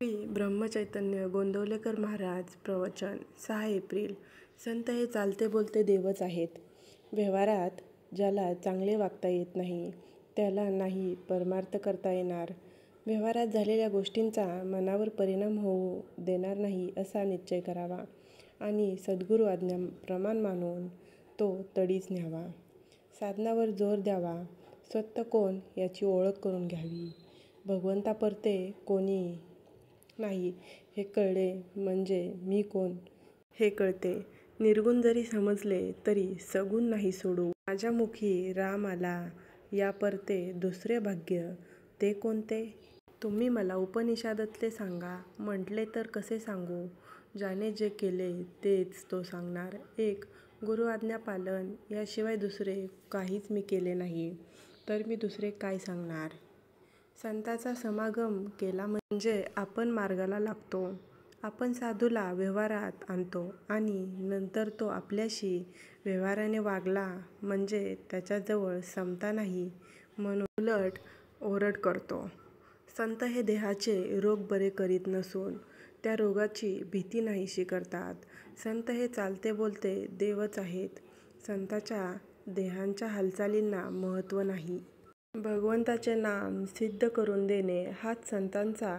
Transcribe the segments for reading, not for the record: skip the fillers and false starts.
श्री ब्रह्मचैतन्य गोंदवलेकर महाराज प्रवचन 6 एप्रिल. संत हे चालते बोलते देवच आहेत. व्यवहारात ज्याला चांगले वागता येत नाही त्याला नाही परमार्थ करता येणार. व्यवहारात झालेल्या गोष्टींचा मनावर परिणाम होऊ देणार नाही असा निश्चय करावा आणि सद्गुरू आज्ञा प्रमाण मानून तो तडीच न्यावा. साधनावर जोर द्यावा. स्वतः कोण याची ओळख करून घ्यावी. भगवंतापरते कोणी नाही हे कळले म्हणजे मी कोण हे कळते. निर्गुण जरी समजले तरी सगुण नाही सोडू. माझ्या मुखी राम आला या परते दुसरे भाग्य ते कोणते? तुम्ही मला उपनिषदातले सांगा म्हटले तर कसे सांगू? ज्याने जे केले तेच तो सांगणार. एक गुरु आज्ञा पालन याशिवाय दुसरे काहीच मी केले नाही तर मी दुसरे काय सांगणार? संतांचा समागम केला म्हणजे आपण मार्गाला लागतो. आपण साधूला व्यवहारात आणतो आणि नंतर तो आपल्याशी व्यवहाराने वागला म्हणजे त्याच्याजवळ समता नाही म्हणून उलट ओरड करतो. संत हे देहाचे रोग बरे करीत नसून त्या रोगाची भीती नाहीशी करतात. संत हे चालते बोलते देवच आहेत. संतांच्या देहांच्या हालचालींना महत्त्व नाही. भगवंताचे नाम सिद्ध करून देणे हाच संतांचा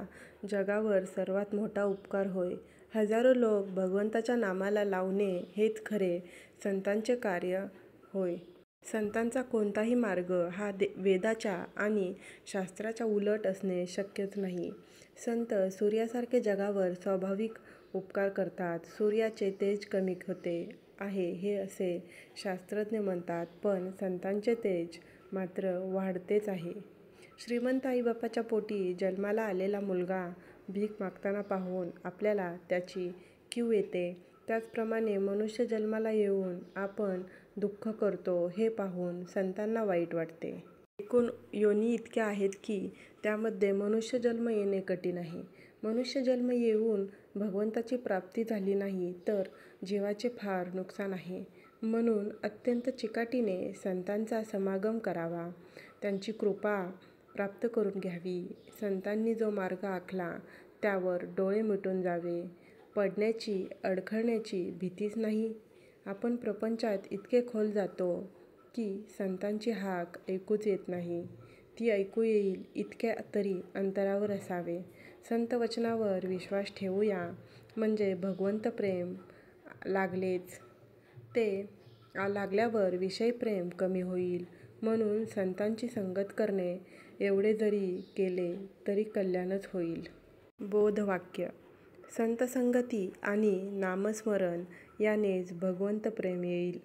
जगावर सर्वात मोठा उपकार होय. हजारो लोक भगवंताच्या नामाला लावणे हेच खरे संतांचे कार्य होय. संतांचा कोणताही मार्ग हा वेदाच्या आणि शास्त्राच्या उलट असणे शक्यच नाही. संत सूर्यासारखे जगावर स्वाभाविक उपकार करतात. सूर्याचे तेज कमी होते आहे हे असे शास्त्रज्ञ म्हणतात पण संतांचे तेज मात्र वाढतेच आहे. श्रीमंत आईबापाच्या पोटी जन्माला आलेला मुलगा भीक मागताना पाहून आपल्याला त्याची कीव येते. त्याचप्रमाणे मनुष्य जन्माला येऊन आपण दुःख करतो हे पाहून संतांना वाईट वाटते. एकूण योनी इतक्या आहेत की त्यामध्ये मनुष्य जन्म येणे कठीण आहे. मनुष्य जन्म येऊन भगवंताची प्राप्ती झाली नाही तर जीवाचे फार नुकसान आहे. म्हणून अत्यंत चिकाटीने संतांचा समागम करावा. त्यांची कृपा प्राप्त करून घ्यावी. संतांनी जो मार्ग आखला त्यावर डोळे मिटून जावे. पडण्याची अडखळण्याची भीतीच नाही. आपण प्रपंचात इतके खोल जातो की संतांची हाक ऐकूच येत नाही. ती ऐकू येईल इतक्या तरी अंतरावर असावे. संत वचनावर विश्वास ठेवूया म्हणजे भगवंत प्रेम लागलेच. ते लागल्यावर विषयी प्रेम कमी होईल. म्हणून संतांची संगत करणे एवढे जरी केले तरी कल्याणच होईल. बोधवाक्य संत संगती आणि नामस्मरण यानेच भगवंत प्रेम येईल.